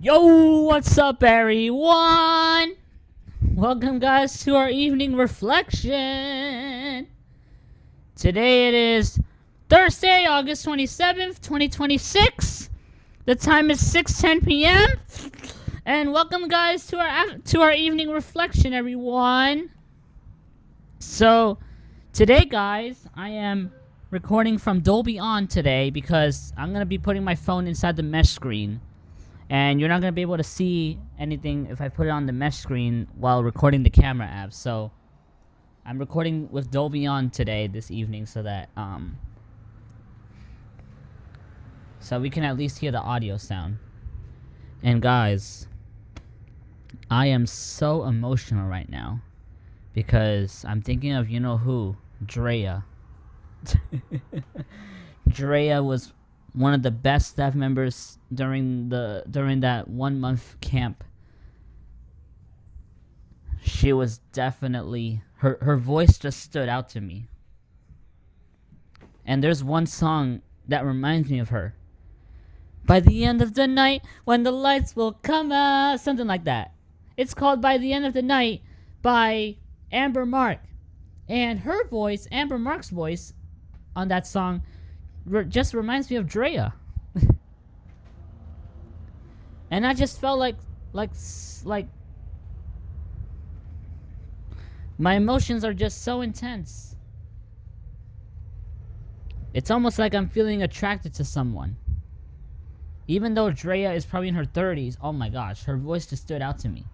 Yo, what's up, everyone? Welcome, guys, to our evening reflection. Today it is Thursday, August 27th, 2026. The time is 6:10 p.m. And welcome, guys, to our evening reflection, everyone. So, today, guys, I am recording from Dolby On today because I'm gonna be putting my phone inside the mesh screen. And you're not going to be able to see anything if I put it on the mesh screen while recording the camera app. So I'm recording with Dolby On today, this evening, so that so we can at least hear the audio sound. And guys, I am so emotional right now because I'm thinking of, you know who? Drea. Drea was one of the best staff members during that 1 month camp. She was definitely her voice just stood out to me. And there's one song that reminds me of her. By the end of the night, when the lights will come out, something like that. It's called By the End of the Night by Amber Mark. And her voice, Amber Mark's voice on that song just reminds me of Drea. And I just felt like my emotions are just so intense. It's almost like I'm feeling attracted to someone. Even though Drea is probably in her 30s, oh my gosh, her voice just stood out to me.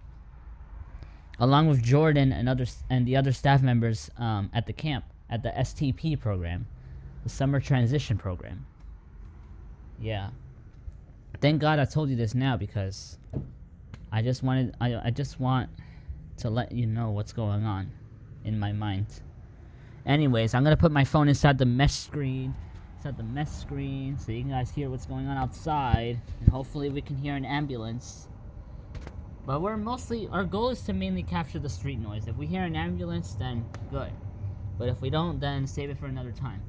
Along with Jordan and the other staff members at the camp, at the STP program. The Summer Transition Program. Yeah. Thank God I told you this now because I just want to let you know what's going on in my mind. Anyways, I'm gonna put my phone inside the mesh screen. So you guys hear what's going on outside. And hopefully we can hear an ambulance. But our goal is to mainly capture the street noise. If we hear an ambulance, then good. But if we don't, then save it for another time.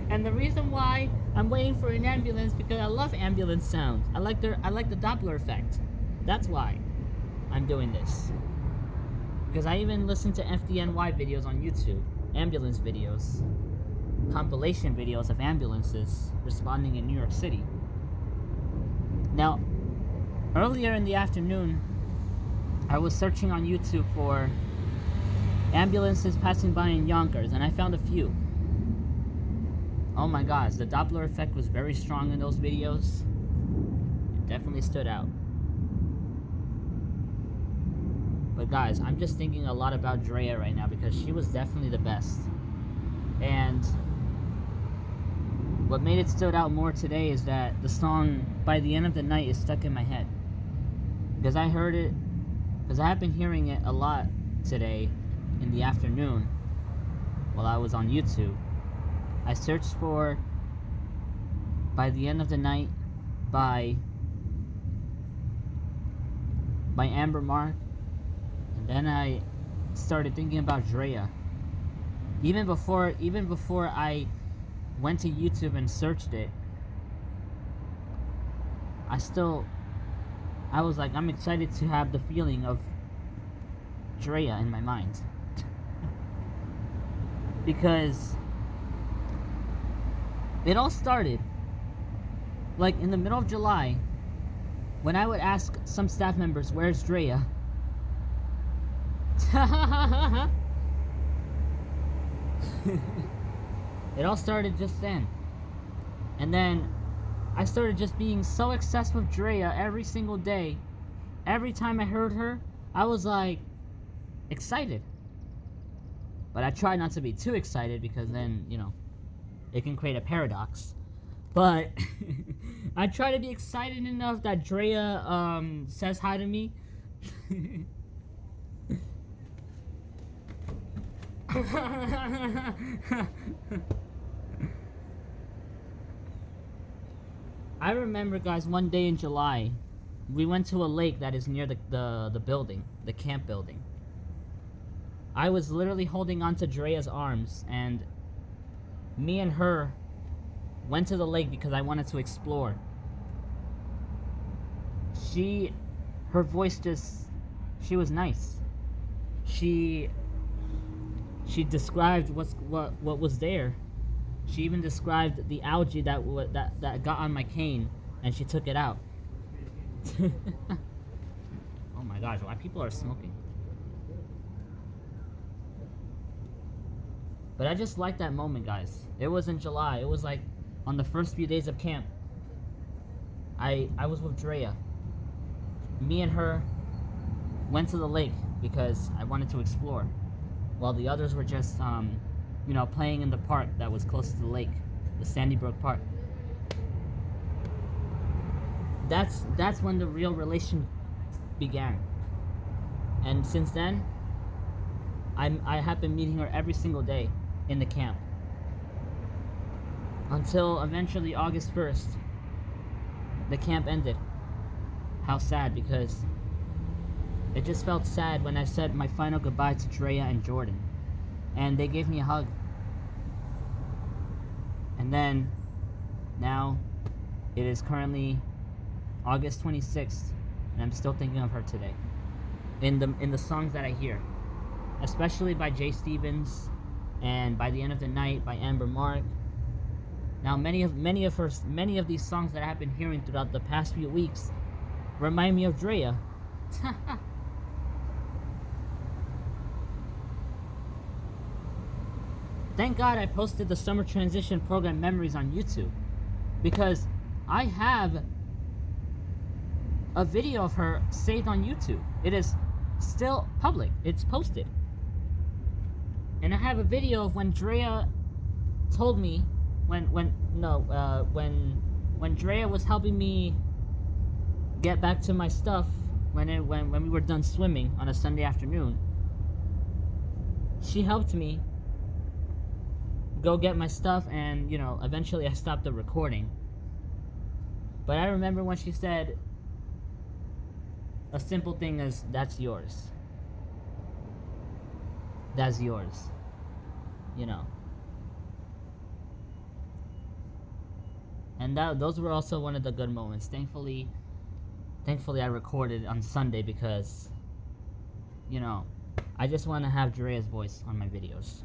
And the reason why I'm waiting for an ambulance because I love ambulance sounds. I like the Doppler effect. That's why I'm doing this. Because I even listen to FDNY videos on YouTube, ambulance videos, compilation videos of ambulances responding in New York City. Now, earlier in the afternoon, I was searching on YouTube for ambulances passing by in Yonkers, and I found a few. Oh my gosh, the Doppler effect was very strong in those videos. It definitely stood out. But guys, I'm just thinking a lot about Drea right now because she was definitely the best. And what made it stood out more today is that the song By the End of the Night is stuck in my head. Because I heard it, because I have been hearing it a lot today in the afternoon while I was on YouTube. I searched for By the End of the Night by Amber Mark. And then I started thinking about Drea. Even before I went to YouTube and searched it, I was like, I'm excited to have the feeling of Drea in my mind. Because it all started like in the middle of July when I would ask some staff members, where's Drea? It all started just then. And then I started just being so obsessed with Drea every single day. Every time I heard her, I was like excited. But I tried not to be too excited because then, it can create a paradox. But I try to be excited enough that Drea says hi to me. I remember, guys, one day in July, we went to a lake that is near the building, the camp building. I was literally holding onto Drea's arms, and me and her went to the lake because I wanted to explore. Her voice just, she was nice. She described what was there. She even described the algae that got on my cane, and she took it out. Oh my gosh, why people are smoking? But I just liked that moment, guys. It was in July. It was like on the first few days of camp. I was with Drea. Me and her went to the lake because I wanted to explore, while the others were just, playing in the park that was close to the lake, the Sandy Brook Park. That's when the real relation began. And since then, I have been meeting her every single day in the camp. Until eventually August 1st, the camp ended. How sad, because it just felt sad when I said my final goodbye to Drea and Jordan. And they gave me a hug. And then, now, it is currently August 26th, and I'm still thinking of her today. In the songs that I hear, especially by Jay Stevens, and By the End of the Night by Amber Mark. Now, many of these songs that I have been hearing throughout the past few weeks remind me of Drea. Thank God I posted the summer transition program memories on YouTube, because I have a video of her saved on YouTube. It is still public. It's posted. And I have a video of when Drea told me when Drea was helping me get back to my stuff when we were done swimming on a Sunday afternoon. She helped me go get my stuff, and eventually I stopped the recording. But I remember when she said a simple thing as, "That's yours. That's yours." And those were also one of the good moments. Thankfully I recorded on Sunday because, I just want to have Drea's voice on my videos.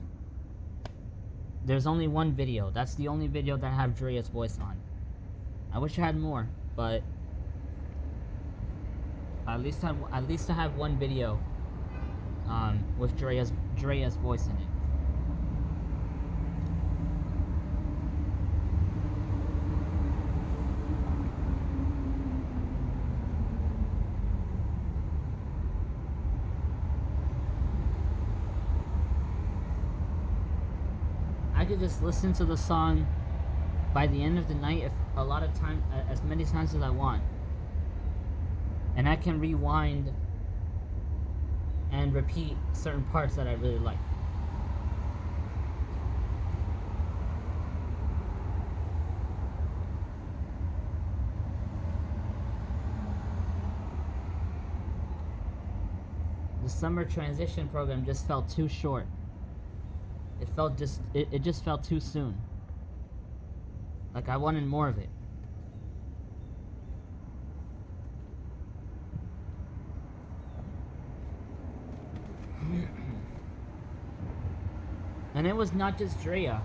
There's only one video. That's the only video that I have Drea's voice on. I wish I had more, but at least I have one video with Drea's voice in it. I could just listen to the song By the End of the Night as many times as I want. And I can rewind and repeat certain parts that I really like. The summer transition program just felt too short. It just felt too soon. Like I wanted more of it. And it was not just Drea.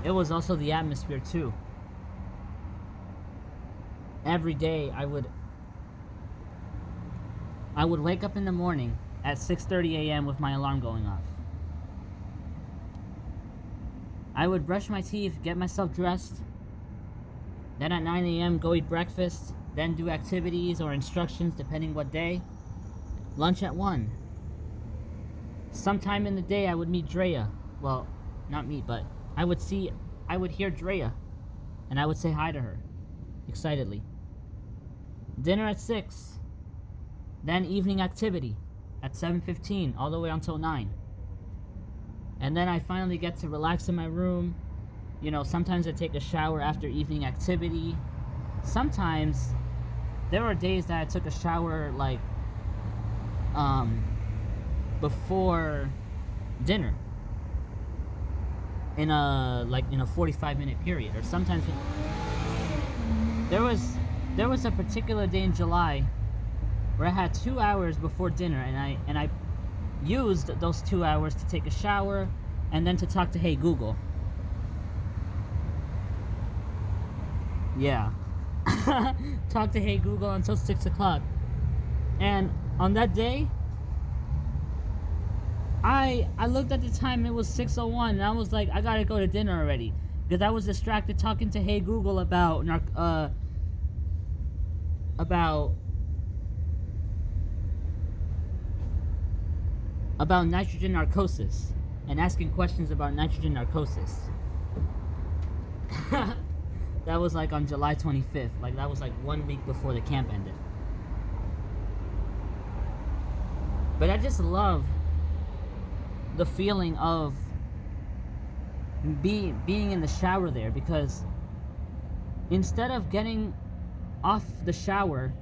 It was also the atmosphere too. Every day I would wake up in the morning at 6:30 a.m. with my alarm going off. I would brush my teeth, get myself dressed, then at 9 a.m. go eat breakfast, then do activities or instructions depending what day. Lunch at 1. Sometime in the day I would meet Drea. Well, not meet, but I would hear Drea, and I would say hi to her, excitedly. Dinner at 6. Then evening activity at 7:15 all the way until 9. And then I finally get to relax in my room. Sometimes I take a shower after evening activity. Sometimes there are days that I took a shower before dinner in a 45-minute period, or sometimes there was a particular day in July where I had 2 hours before dinner, and I used those 2 hours to take a shower and then to talk to Hey Google. Yeah. Talk to Hey Google until 6 o'clock. And on that day, I looked at the time, it was 6:01, and I was like, I gotta go to dinner already. Because I was distracted talking to Hey Google about nitrogen narcosis and asking questions about nitrogen narcosis. That was like on July 25th. Like, that was like 1 week before the camp ended. But I just love the feeling of being in the shower there, because instead of getting off the shower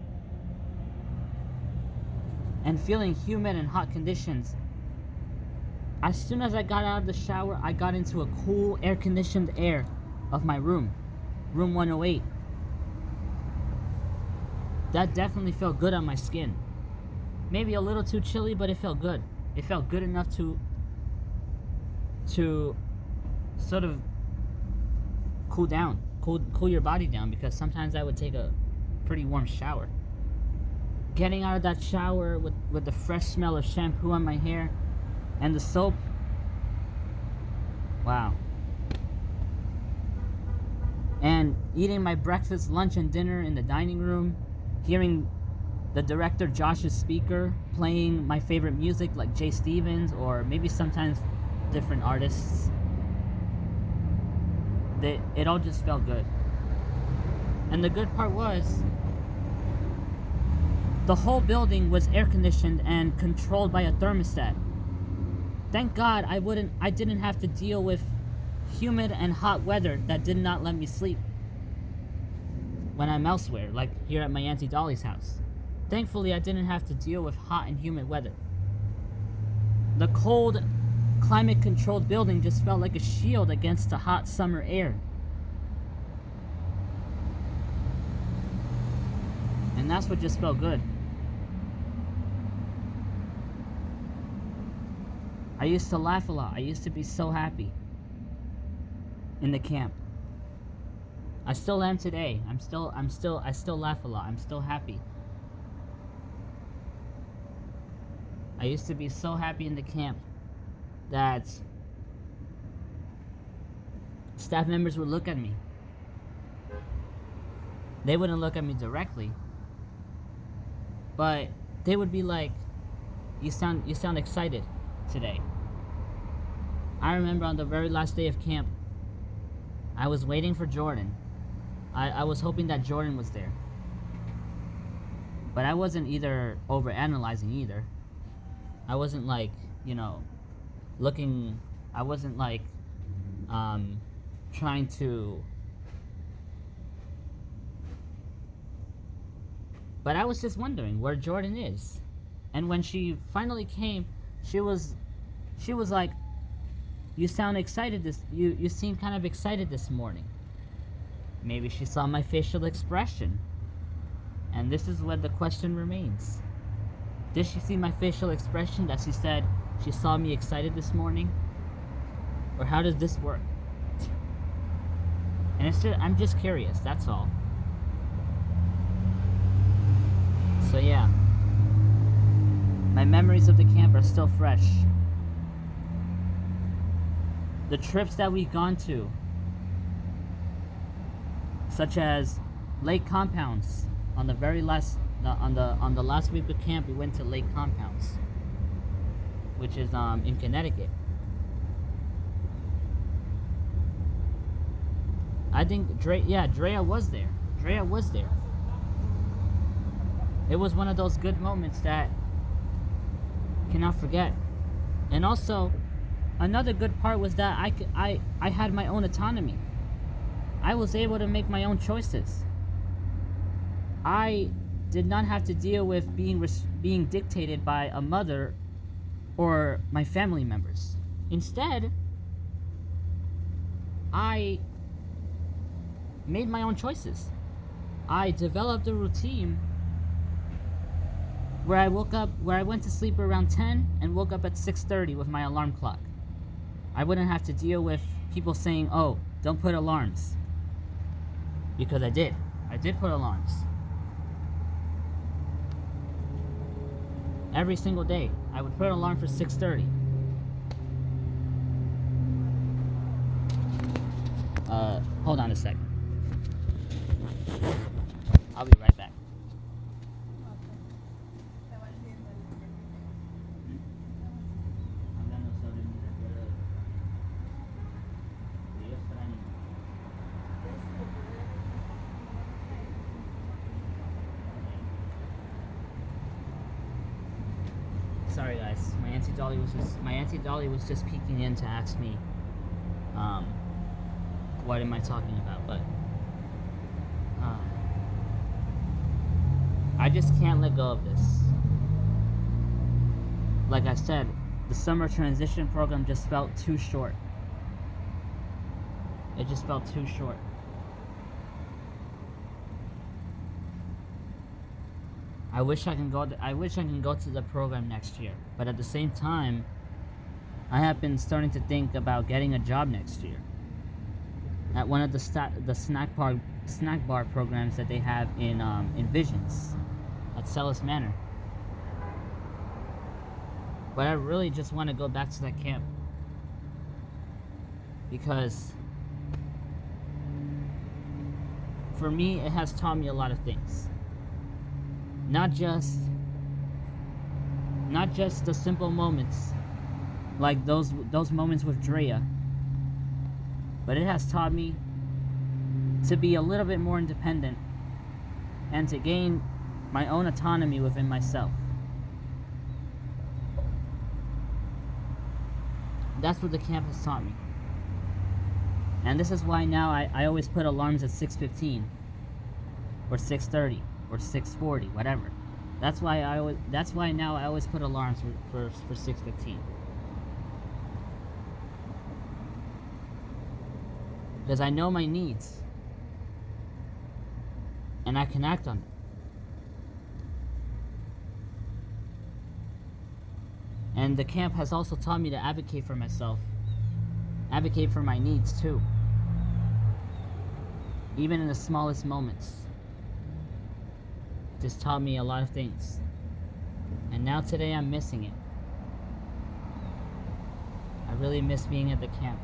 and feeling humid and hot conditions, as soon as I got out of the shower, I got into a cool air-conditioned air of my room 108. That definitely felt good on my skin. Maybe a little too chilly, but it felt good. It felt good enough to sort of cool your body down, because sometimes I would take a pretty warm shower. Getting out of that shower with the fresh smell of shampoo on my hair and the soap. Wow. And eating my breakfast, lunch, and dinner in the dining room, hearing the director Josh's speaker playing my favorite music like Jay Stevens, or maybe sometimes different artists. It all just felt good. And the good part was, the whole building was air conditioned and controlled by a thermostat. Thank God I didn't have to deal with humid and hot weather that did not let me sleep when I'm elsewhere, like here at my Auntie Dolly's house. Thankfully, I didn't have to deal with hot and humid weather. The cold, climate-controlled building just felt like a shield against the hot summer air. And that's what just felt good. I used to laugh a lot. I used to be so happy in the camp. I still am today. I still laugh a lot. I'm still happy. I used to be so happy in the camp that staff members would look at me. They wouldn't look at me directly, but they would be like, you sound excited today. I remember on the very last day of camp, I was waiting for Jordan. I was hoping that Jordan was there. But I wasn't either overanalyzing either. I wasn't like, looking, I wasn't like trying to, but I was just wondering where Jordan is. And when she finally came, she was like, you sound excited you seem kind of excited this morning. Maybe she saw my facial expression. And this is where the question remains. Did she see my facial expression that she said she saw me excited this morning? Or how does this work? And I'm just curious, that's all. So yeah. My memories of the camp are still fresh. The trips that we've gone to, such as Lake Compounds, on the very last on the last week of camp, we went to Lake Compounds, which is in Connecticut. I think Drea was there. Drea was there. It was one of those good moments that cannot forget. And also, another good part was that I had my own autonomy. I was able to make my own choices. I did not have to deal with being dictated by a mother or my family members. Instead, I made my own choices. I developed a routine where I went to sleep around 10 and woke up at 6:30 with my alarm clock. I wouldn't have to deal with people saying, "Oh, don't put alarms." Because I did. I did put alarms. Every single day, I would put an alarm for 6:30. Hold on a second. I'll be right back. Sorry guys, my Auntie Dolly was just peeking in to ask me what am I talking about, but I just can't let go of this. Like I said, the summer transition program just felt too short. It just felt too short. I wish I can go to the program next year, but at the same time, I have been starting to think about getting a job next year at one of the snack bar programs that they have in Visions at Celis Manor. But I really just want to go back to that camp because for me it has taught me a lot of things. Not just the simple moments like those moments with Drea, but it has taught me to be a little bit more independent and to gain my own autonomy within myself. That's what the camp has taught me. And this is why now I always put alarms at 6:15 or 6:30 or 6:40, whatever. That's why now I always put alarms for 6:15. Because I know my needs and I can act on them. And the camp has also taught me to advocate for myself, advocate for my needs too, even in the smallest moments. Just taught me a lot of things, and now today I'm missing it. I really miss being at the camp.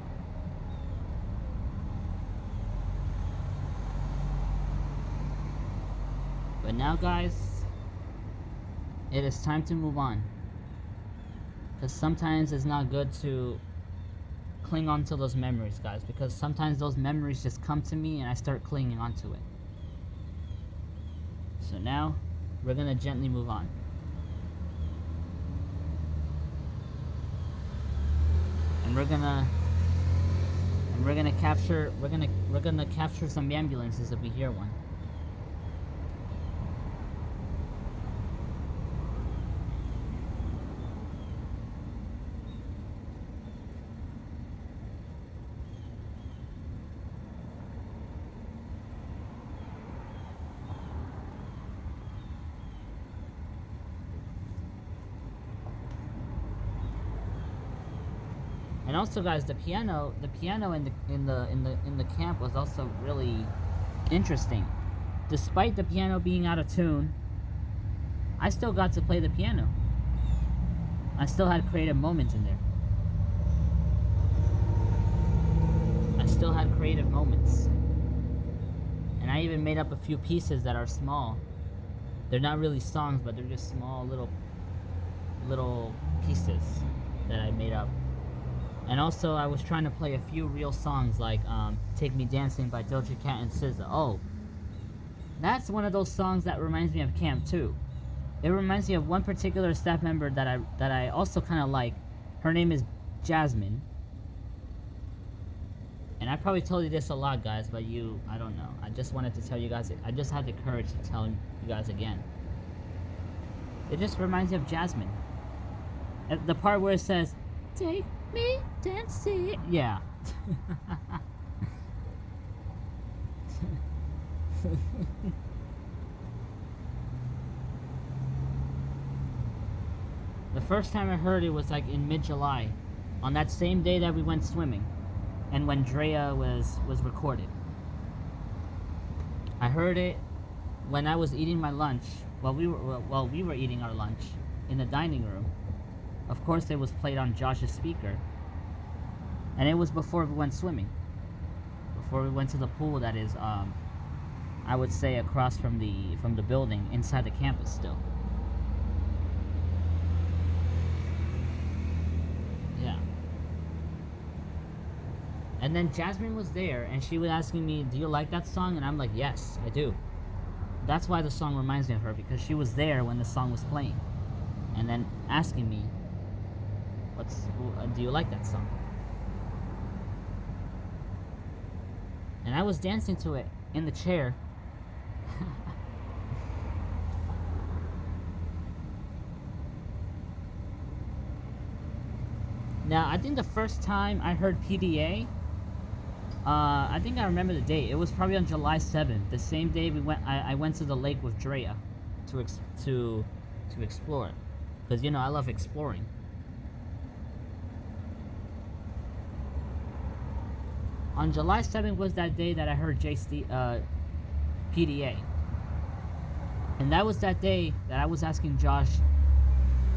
But now guys, it is time to move on. Because sometimes it's not good to cling on to those memories, guys. Because sometimes those memories just come to me and I start clinging onto it. So now, we're gonna gently move on. And we're gonna capture some ambulances if we hear one. And also, guys, the piano in the camp was also really interesting. Despite the piano being out of tune, I still got to play the piano. I still had creative moments in there. I still had creative moments. And I even made up a few pieces that are small. They're not really songs, but they're just small little pieces that I made up. And also, I was trying to play a few real songs like Take Me Dancing by Doja Cat and SZA. Oh, that's one of those songs that reminds me of camp too. It reminds me of one particular staff member that I also kind of like. Her name is Jasmine. And I probably told you this a lot, guys, but I don't know. I just wanted to tell you guys, I just had the courage to tell you guys again. It just reminds me of Jasmine. The part where it says, "Take me dancing." Yeah. The first time I heard it was like in mid-July, on that same day that we went swimming, and when Drea was recorded. I heard it when I was eating my lunch. While we were eating our lunch in the dining room. Of course, it was played on Josh's speaker, and it was before we went swimming. Before we went to the pool, that is, I would say across from the building inside the campus still. Yeah. And then Jasmine was there, and she was asking me, "Do you like that song?" And I'm like, "Yes, I do." That's why the song reminds me of her, because she was there when the song was playing, and then asking me, "Do you like that song?" And I was dancing to it in the chair. Now, I think the first time I heard PDA, I think I remember the date. It was probably on July 7th, the same day I went to the lake with Drea to explore, because I love exploring. On July 7th was that day that I heard PDA, and that was that day that I was asking Josh,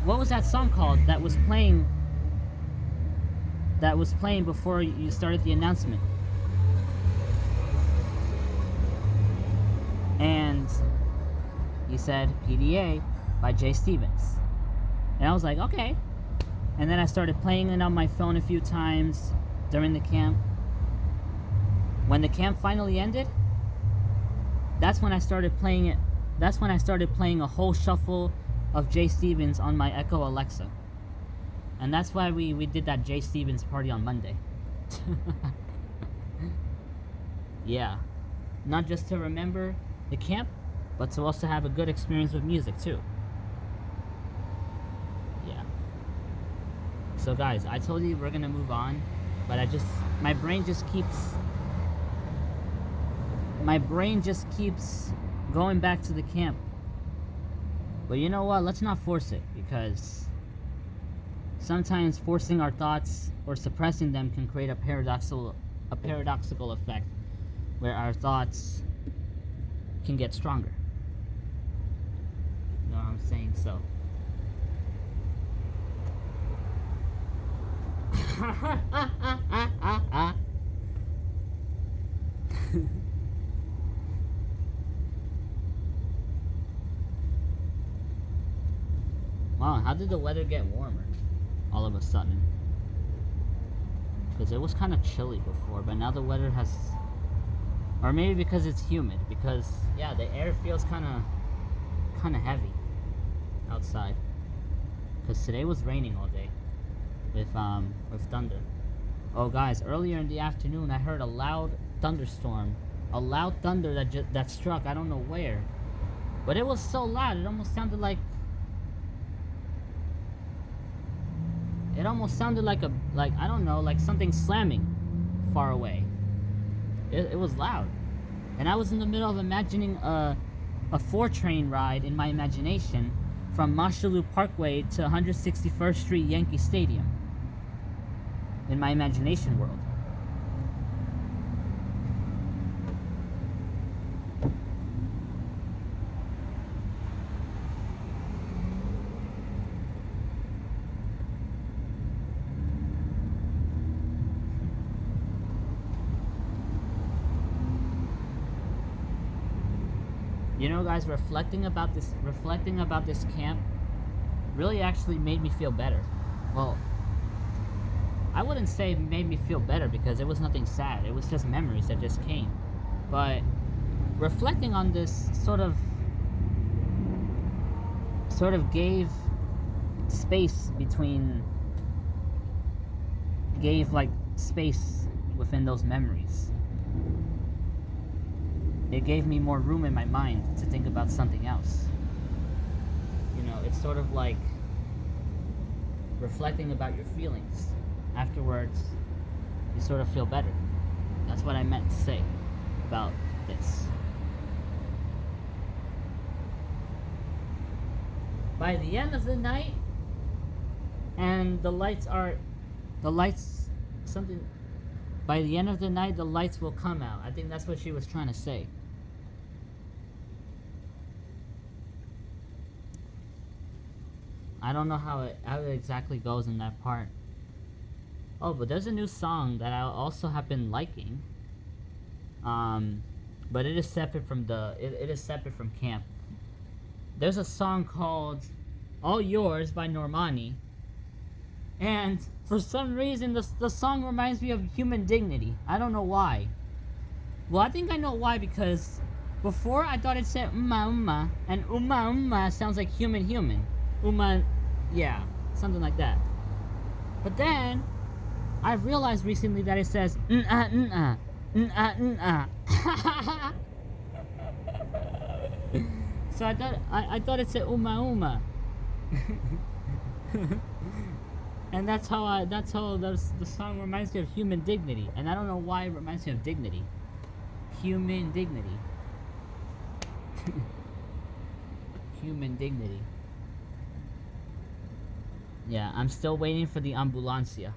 what was that song called that was playing before you started the announcement? And he said PDA by Jay Stevens. And I was like, okay. And then I started playing it on my phone a few times during the camp. When the camp finally ended, that's when I started playing it. That's when I started playing a whole shuffle of Jay Stevens on my Echo Alexa. And that's why we did that Jay Stevens party on Monday. Yeah. Not just to remember the camp, but to also have a good experience with music too. Yeah. So guys, I told you we're gonna move on, but my brain just keeps going back to the camp. But you know what? Let's not force it, because sometimes forcing our thoughts or suppressing them can create a paradoxical effect, where our thoughts can get stronger. You know what I'm saying? So wow, how did the weather get warmer all of a sudden? Because it was kind of chilly before, but now the weather has... Or maybe because it's humid, because, yeah, the air feels kind of heavy outside. Because today was raining all day with thunder. Oh, guys, earlier in the afternoon, I heard a loud thunderstorm. A loud thunder that struck, I don't know where. But it was so loud, it almost sounded like... I don't know, like something slamming far away. It was loud. And I was in the middle of imagining a 4-train ride in my imagination from Mashalou Parkway to 161st Street Yankee Stadium. In my imagination world. You know, guys, reflecting about this camp really actually made me feel better. Well, I wouldn't say it made me feel better, because it was nothing sad. It was just memories that just came. But reflecting on this sort of gave space within those memories. It gave me more room in my mind to think about something else. You know, it's sort of like reflecting about your feelings. Afterwards, you sort of feel better. That's what I meant to say about this. By the end of the night, and the lights, something, by the end of the night, the lights will come out. I think that's what she was trying to say. I don't know how it exactly goes in that part. Oh, but there's a new song that I also have been liking. But it is separate from it is separate from camp. There's a song called All Yours by Normani. And for some reason, the song reminds me of Human Dignity. I don't know why. Well, I think I know why, because before I thought it said umma, and umma sounds like human. Umma, yeah, something like that. But then, I've realized recently that it says n'a. So I thought it said umma. And that's how the song reminds me of Human Dignity. And I don't know why it reminds me of dignity. Human dignity. Human dignity. Yeah, I'm still waiting for the ambulancia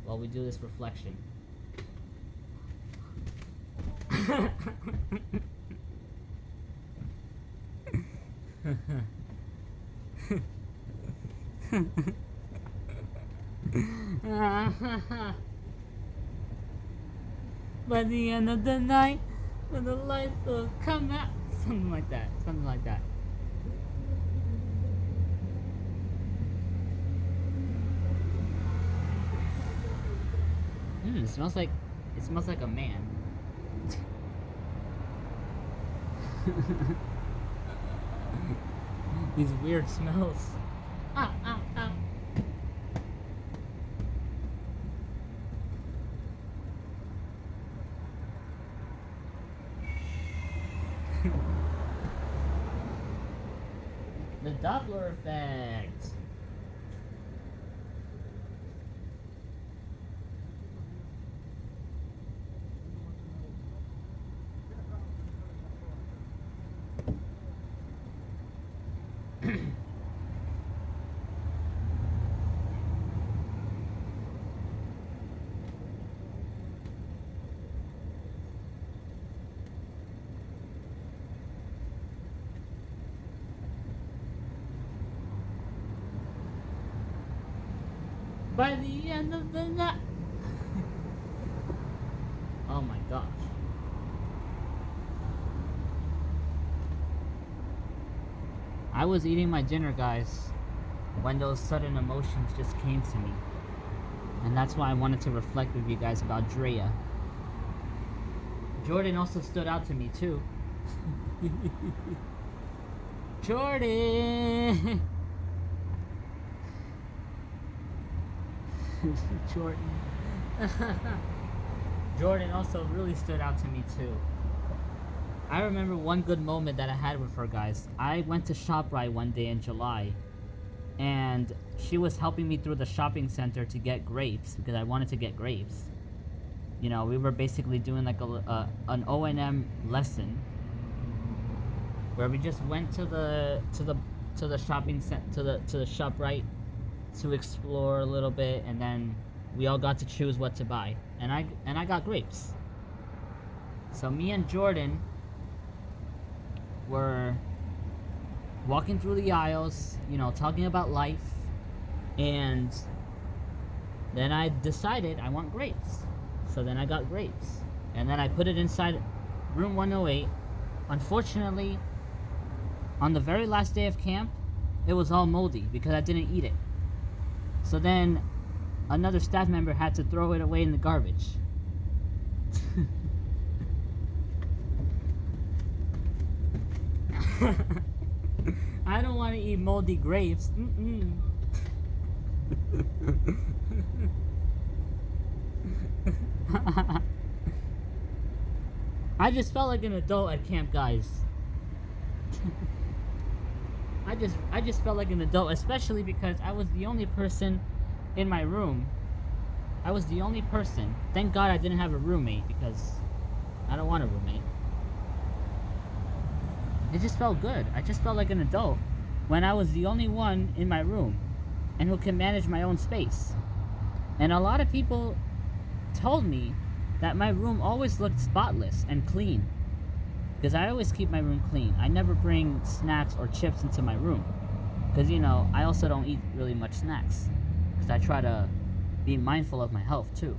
while we do this reflection. By the end of the night, when the lights will come out, something like that. It smells like a man. These weird smells. Ow. The Doppler effect. By the end of the night. Oh my gosh. I was eating my dinner, guys, when those sudden emotions just came to me. And that's why I wanted to reflect with you guys about Drea. Jordan also stood out to me too. Jordan! Jordan also really stood out to me too. I remember one good moment that I had with her, guys. I went to ShopRite one day in July, and she was helping me through the shopping center to get grapes, because I wanted to get grapes. You know, we were basically doing like an O&M lesson where we just went to the shopping center, to the ShopRite to explore a little bit, and then we all got to choose what to buy, and I got grapes. So me and Jordan were walking through the aisles, you know, talking about life, and then I decided I want grapes. So then I got grapes, and then I put it inside room 108. Unfortunately, on the very last day of camp, it was all moldy because I didn't eat it. So then another staff member had to throw it away in the garbage. I don't want to eat moldy grapes. I just felt like an adult at camp, guys. I just felt like an adult, especially because I was the only person in my room. I was the only person. Thank God I didn't have a roommate, because I don't want a roommate. It just felt good. I just felt like an adult when I was the only one in my room and who can manage my own space. And a lot of people told me that my room always looked spotless and clean, because I always keep my room clean. I never bring snacks or chips into my room, because, you know, I also don't eat really much snacks, because I try to be mindful of my health too.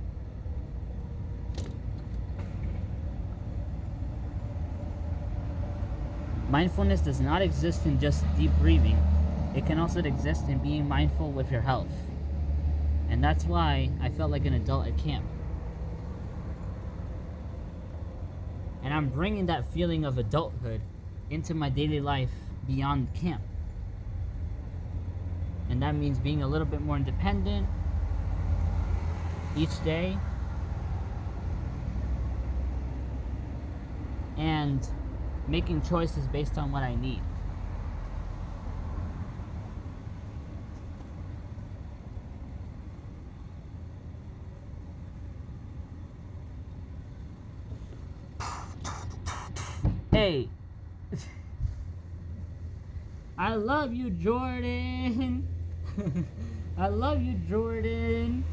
Mindfulness does not exist in just deep breathing. It can also exist in being mindful with your health. And that's why I felt like an adult at camp. And I'm bringing that feeling of adulthood into my daily life beyond camp. And that means being a little bit more independent each day. And making choices based on what I need. Hey, I love you, Jordan. I love you, Jordan.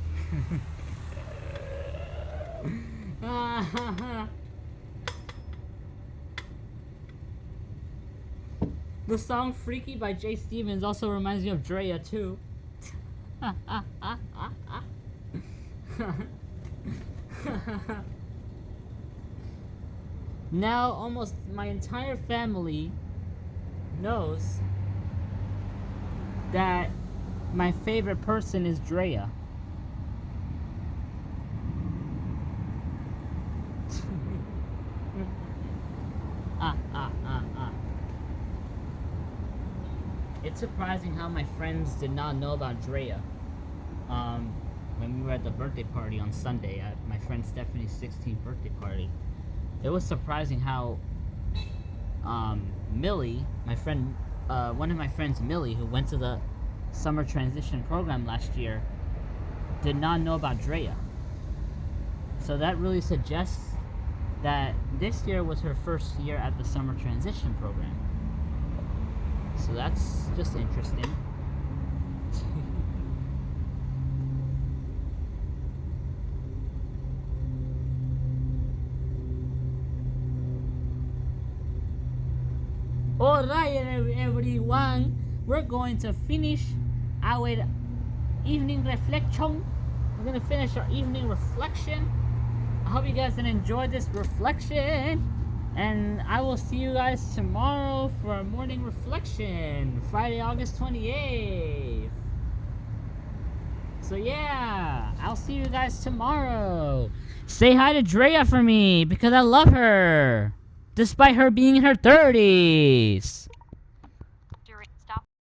The song Freaky by Jay Stevens also reminds me of Drea too. Now almost my entire family knows that my favorite person is Drea. It's surprising how my friends did not know about Drea. When we were at the birthday party on Sunday, at my friend Stephanie's 16th birthday party, it was surprising how Millie, my friend, one of my friends, Millie, who went to the summer transition program last year, did not know about Drea. So that really suggests that this year was her first year at the summer transition program. So that's just interesting. Alright, everyone, we're going to finish our evening reflection. We're going to finish our evening reflection. I hope you guys enjoyed this reflection. And I will see you guys tomorrow for our morning reflection, Friday, August 28th. So yeah, I'll see you guys tomorrow. Say hi to Drea for me, because I love her, despite her being in her 30s.